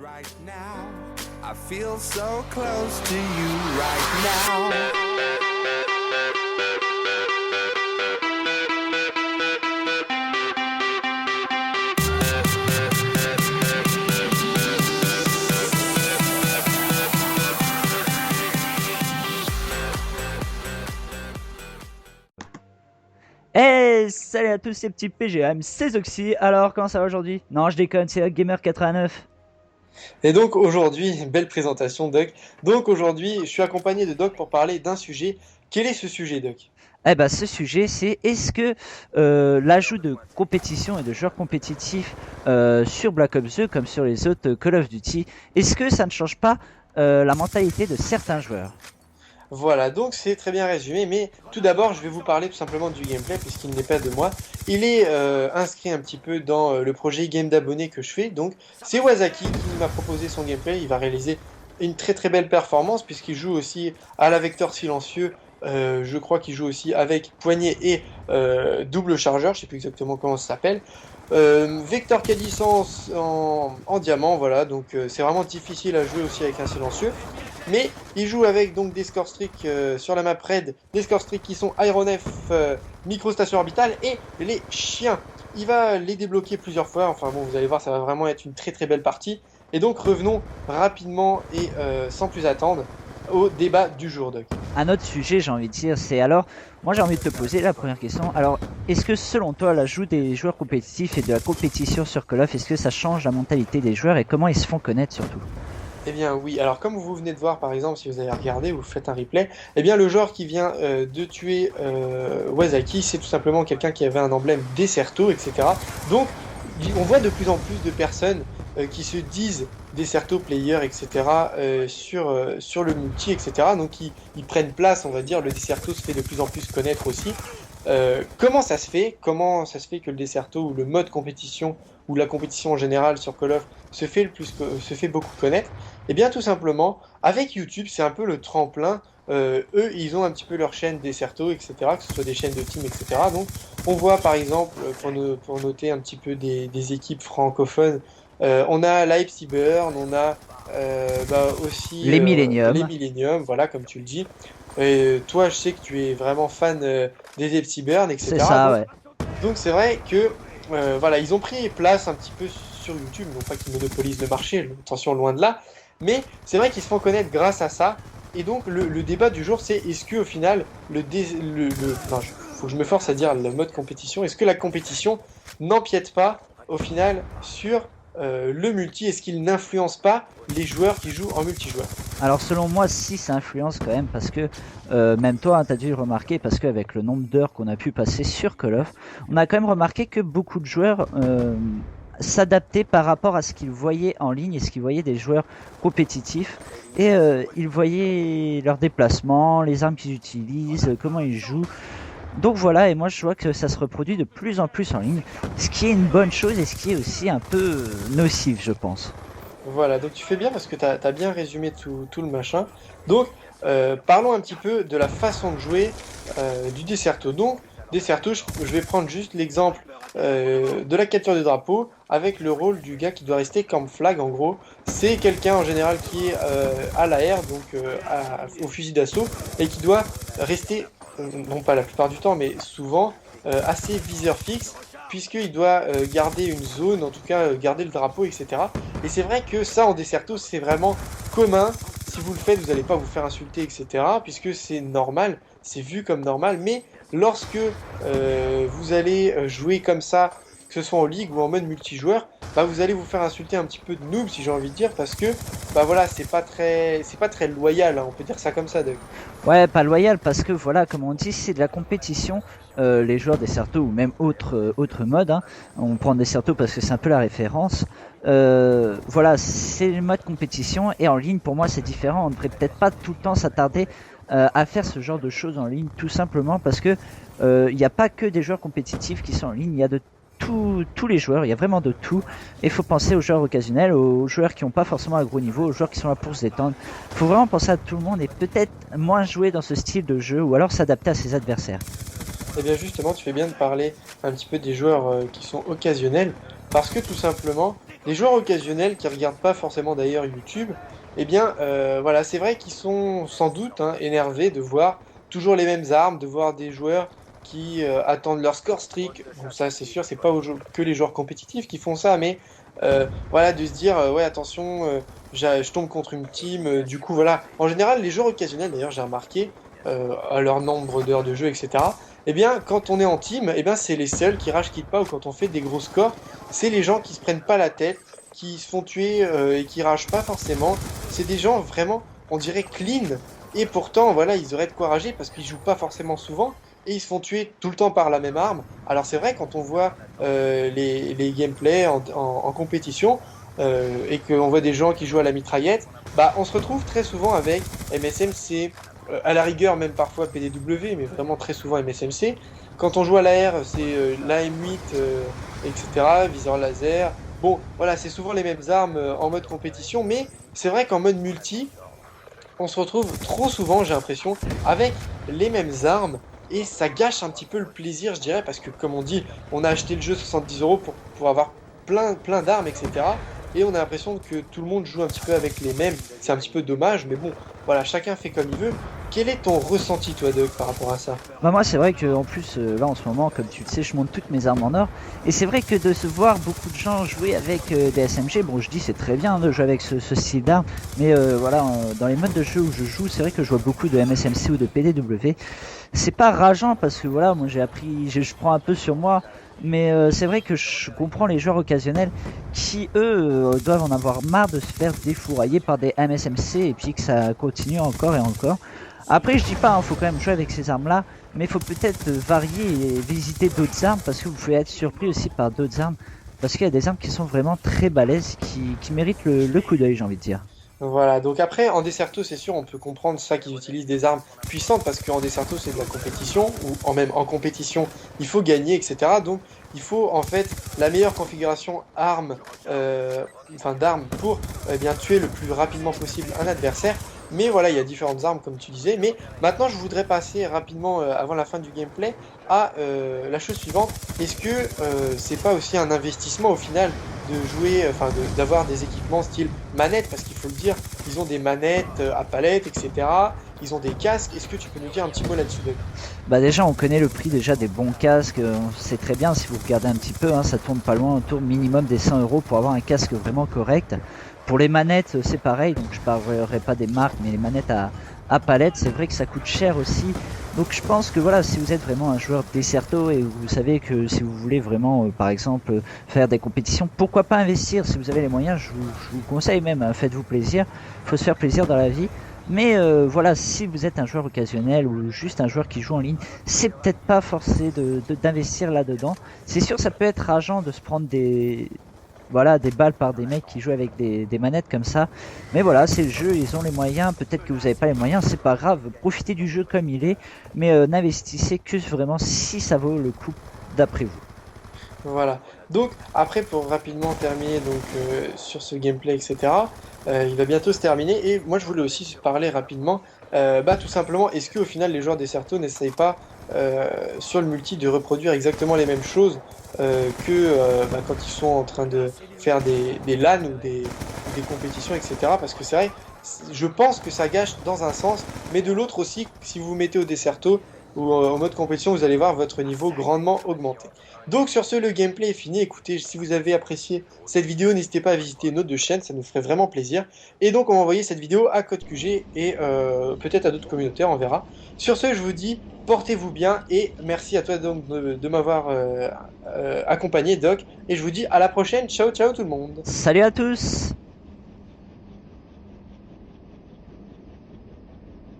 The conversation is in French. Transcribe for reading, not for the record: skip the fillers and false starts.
right now. I feel so close to you right now. Hey, salut à tous ces petits PGM, c'est Zoxy. Alors, comment ça va aujourd'hui? Non, je déconne, c'est Gamer89. Et donc aujourd'hui, belle présentation Doc. Donc aujourd'hui, je suis accompagné de Doc pour parler d'un sujet. Quel est ce sujet Doc? Eh ben, ce sujet, c'est est-ce que l'ajout de compétition et de joueurs compétitifs sur Black Ops 2, comme sur les autres Call of Duty, est-ce que ça ne change pas la mentalité de certains joueurs? Voilà, donc c'est très bien résumé, mais tout d'abord je vais vous parler tout simplement du gameplay puisqu'il n'est pas de moi. Il est inscrit un petit peu dans le projet Game d'abonnés que je fais, donc c'est Wazaki qui m'a proposé son gameplay. Il va réaliser une très très belle performance puisqu'il joue aussi à la Vecteur silencieux. Je crois qu'il joue aussi avec poignet et double chargeur, je sais plus exactement comment ça s'appelle. Vecteur K10 en diamant, voilà, donc c'est vraiment difficile à jouer aussi avec un silencieux. Mais il joue avec donc des score streaks sur la map raid, des score streaks qui sont Aéronef, microstation orbitale et les chiens. Il va les débloquer plusieurs fois, enfin bon vous allez voir ça va vraiment être une très très belle partie. Et donc revenons rapidement et sans plus attendre au débat du jour Doc. Un autre sujet, j'ai envie de dire, c'est alors, moi j'ai envie de te poser la première question. Alors, est-ce que selon toi, l'ajout des joueurs compétitifs et de la compétition sur Call of, est-ce que ça change la mentalité des joueurs et comment ils se font connaître surtout? Eh bien oui, alors comme vous venez de voir par exemple, si vous avez regardé, vous faites un replay, eh bien le joueur qui vient de tuer Wazaki, c'est tout simplement quelqu'un qui avait un emblème Desserto, etc. Donc on voit de plus en plus de personnes qui se disent Desserto player, etc. Sur le multi, etc. Donc ils prennent place, on va dire, le Desserto se fait de plus en plus connaître aussi. Comment ça se fait? Comment ça se fait que le Desserto ou le mode compétition ou la compétition en général sur Call of se fait beaucoup connaître? Eh bien tout simplement, avec YouTube, c'est un peu le tremplin. Eux, ils ont un petit peu leur chaîne Desserto, etc., que ce soit des chaînes de team, etc. Donc on voit par exemple, pour noter un petit peu des équipes francophones, on a Leipzig Burn, on a aussi Les Millennium. les Millennium, voilà, comme tu le dis. Et toi, je sais que tu es vraiment fan des Leipzig Burn, etc. C'est ça, ouais. Donc c'est vrai que voilà, ils ont pris place un petit peu sur YouTube, non pas qu'ils monopolisent le marché, attention loin de là, mais c'est vrai qu'ils se font connaître grâce à ça. Et donc le débat du jour, c'est est-ce que au final faut que je me force à dire le mode compétition, est-ce que la compétition n'empiète pas au final sur le multi, est-ce qu'il n'influence pas les joueurs qui jouent en multijoueur? Alors selon moi, si ça influence quand même parce que même toi, hein, tu as dû le remarquer parce qu'avec le nombre d'heures qu'on a pu passer sur Call of, on a quand même remarqué que beaucoup de joueurs s'adaptaient par rapport à ce qu'ils voyaient en ligne et ce qu'ils voyaient des joueurs compétitifs. Et ils voyaient leurs déplacements, les armes qu'ils utilisent, comment ils jouent. Donc voilà, et moi je vois que ça se reproduit de plus en plus en ligne, ce qui est une bonne chose et ce qui est aussi un peu nocif, je pense. Voilà, donc tu fais bien parce que tu as bien résumé tout le machin. Donc, parlons un petit peu de la façon de jouer du Desserto. Donc, Desserto, je vais prendre juste l'exemple de la capture de drapeau avec le rôle du gars qui doit rester comme flag en gros. C'est quelqu'un en général qui est à l'AR, donc au fusil d'assaut, et qui doit rester, non pas la plupart du temps, mais souvent, assez viseur fixe, puisqu'il doit garder une zone, en tout cas garder le drapeau, etc. Et c'est vrai que ça en Desserto, c'est vraiment commun. Si vous le faites, vous n'allez pas vous faire insulter, etc. Puisque c'est normal, c'est vu comme normal. Mais lorsque vous allez jouer comme ça, que ce soit en ligue ou en mode multijoueur, bah vous allez vous faire insulter un petit peu de noob, si j'ai envie de dire, parce que bah voilà, c'est pas très loyal, hein, on peut dire ça comme ça, Doug. Ouais, pas loyal parce que voilà, comme on dit, c'est de la compétition. Les joueurs Desserto ou même autre mode, hein, on prend Desserto parce que c'est un peu la référence. Voilà, c'est le mode compétition et en ligne pour moi c'est différent. On ne devrait peut-être pas tout le temps s'attarder à faire ce genre de choses en ligne, tout simplement parce que il n'y a pas que des joueurs compétitifs qui sont en ligne, il y a de tous les joueurs, il y a vraiment de tout. Et il faut penser aux joueurs occasionnels, aux joueurs qui n'ont pas forcément un gros niveau, aux joueurs qui sont là pour se détendre. Il faut vraiment penser à tout le monde et peut-être moins jouer dans ce style de jeu ou alors s'adapter à ses adversaires. Eh bien justement, tu fais bien de parler un petit peu des joueurs qui sont occasionnels, parce que tout simplement, les joueurs occasionnels qui regardent pas forcément d'ailleurs YouTube, eh bien voilà, c'est vrai qu'ils sont sans doute hein, énervés de voir toujours les mêmes armes, de voir des joueurs qui attendent leur score streak. Bon, ça c'est sûr, c'est pas que les joueurs compétitifs qui font ça, mais voilà, de se dire ouais attention, je tombe contre une team, du coup voilà. En général, les joueurs occasionnels, d'ailleurs j'ai remarqué, à leur nombre d'heures de jeu, etc. Eh bien, quand on est en team, eh bien, c'est les seuls qui rage quittent pas ou quand on fait des gros scores, c'est les gens qui se prennent pas la tête, qui se font tuer et qui ragent pas forcément. C'est des gens vraiment, on dirait clean, et pourtant, voilà, ils auraient de quoi rager parce qu'ils jouent pas forcément souvent et ils se font tuer tout le temps par la même arme. Alors c'est vrai, quand on voit les gameplays en compétition et qu'on voit des gens qui jouent à la mitraillette, bah, on se retrouve très souvent avec MSMC, à la rigueur même parfois PDW, mais vraiment très souvent MSMC. Quand on joue à l'AR, c'est l'AM8, etc., viseur laser. Bon, voilà, c'est souvent les mêmes armes en mode compétition, mais c'est vrai qu'en mode multi, on se retrouve trop souvent, j'ai l'impression, avec les mêmes armes, et ça gâche un petit peu le plaisir, je dirais, parce que comme on dit, on a acheté le jeu 70 € pour avoir plein d'armes, etc. Et on a l'impression que tout le monde joue un petit peu avec les mêmes. C'est un petit peu dommage, mais bon, voilà, chacun fait comme il veut. Quel est ton ressenti, toi, Doc, par rapport à ça? Bah moi c'est vrai que en plus là en ce moment comme tu le sais je monte toutes mes armes en or et c'est vrai que de se voir beaucoup de gens jouer avec des SMG, bon je dis c'est très bien de jouer avec ce style d'arme, mais voilà dans les modes de jeu où je joue c'est vrai que je vois beaucoup de MSMC ou de PDW. C'est pas rageant parce que voilà moi j'ai appris, je prends un peu sur moi, mais c'est vrai que je comprends les joueurs occasionnels qui eux doivent en avoir marre de se faire défourailler par des MSMC et puis que ça continue encore et encore. Après, je dis pas, faut quand même jouer avec ces armes-là, mais il faut peut-être varier et visiter d'autres armes parce que vous pouvez être surpris aussi par d'autres armes. Parce qu'il y a des armes qui sont vraiment très balèzes, qui méritent le coup d'œil, j'ai envie de dire. Voilà, donc après, en Desserto, c'est sûr, on peut comprendre ça qu'ils utilisent des armes puissantes parce qu'en Desserto, c'est de la compétition, ou même en compétition, il faut gagner, etc. Donc, il faut en fait la meilleure configuration d'armes pour bien tuer le plus rapidement possible un adversaire. Mais voilà, il y a différentes armes, comme tu disais. Mais maintenant, je voudrais passer rapidement, avant la fin du gameplay, à la chose suivante. Est-ce que c'est pas aussi un investissement au final de jouer, d'avoir des équipements style manette, parce qu'il faut le dire, ils ont des manettes à palette, etc. Ils ont des casques. Est-ce que tu peux nous dire un petit mot là-dessus, Doc? Bah déjà, on connaît le prix déjà des bons casques. C'est très bien si vous regardez un petit peu, hein, ça tourne pas loin, autour minimum des 100 € pour avoir un casque vraiment correct. Pour les manettes, c'est pareil, donc je parlerai pas des marques, mais les manettes à palette, c'est vrai que ça coûte cher aussi. Donc je pense que voilà, si vous êtes vraiment un joueur Desserto et vous savez que si vous voulez vraiment, par exemple, faire des compétitions, pourquoi pas investir? Si vous avez les moyens, je vous conseille même, hein, faites-vous plaisir. Il faut se faire plaisir dans la vie. Mais voilà, si vous êtes un joueur occasionnel ou juste un joueur qui joue en ligne, c'est peut-être pas forcé d'investir là-dedans. C'est sûr, ça peut être rageant de se prendre des balles par des mecs qui jouent avec des manettes comme ça. Mais voilà, c'est le jeu, ils ont les moyens. Peut-être que vous n'avez pas les moyens, c'est pas grave. Profitez du jeu comme il est, mais n'investissez que vraiment si ça vaut le coup d'après vous. Voilà. Donc, après, pour rapidement terminer sur ce gameplay, etc., il va bientôt se terminer. Et moi, je voulais aussi parler rapidement, tout simplement, est-ce qu'au final, les joueurs Desserto n'essayent pas, sur le multi, de reproduire exactement les mêmes choses quand ils sont en train de faire des LAN ou des compétitions, etc. Parce que c'est vrai, je pense que ça gâche dans un sens, mais de l'autre aussi, si vous vous mettez au Desserto ou en mode compétition, vous allez voir votre niveau grandement augmenter. Donc sur ce, le gameplay est fini. Écoutez, si vous avez apprécié cette vidéo, n'hésitez pas à visiter nos deux chaînes, ça nous ferait vraiment plaisir. Et donc on va envoyer cette vidéo à CodeQG et peut-être à d'autres communautaires, on verra. Sur ce, je vous dis, portez-vous bien et merci à toi donc de m'avoir accompagné, Doc. Et je vous dis à la prochaine. Ciao, ciao tout le monde. Salut à tous!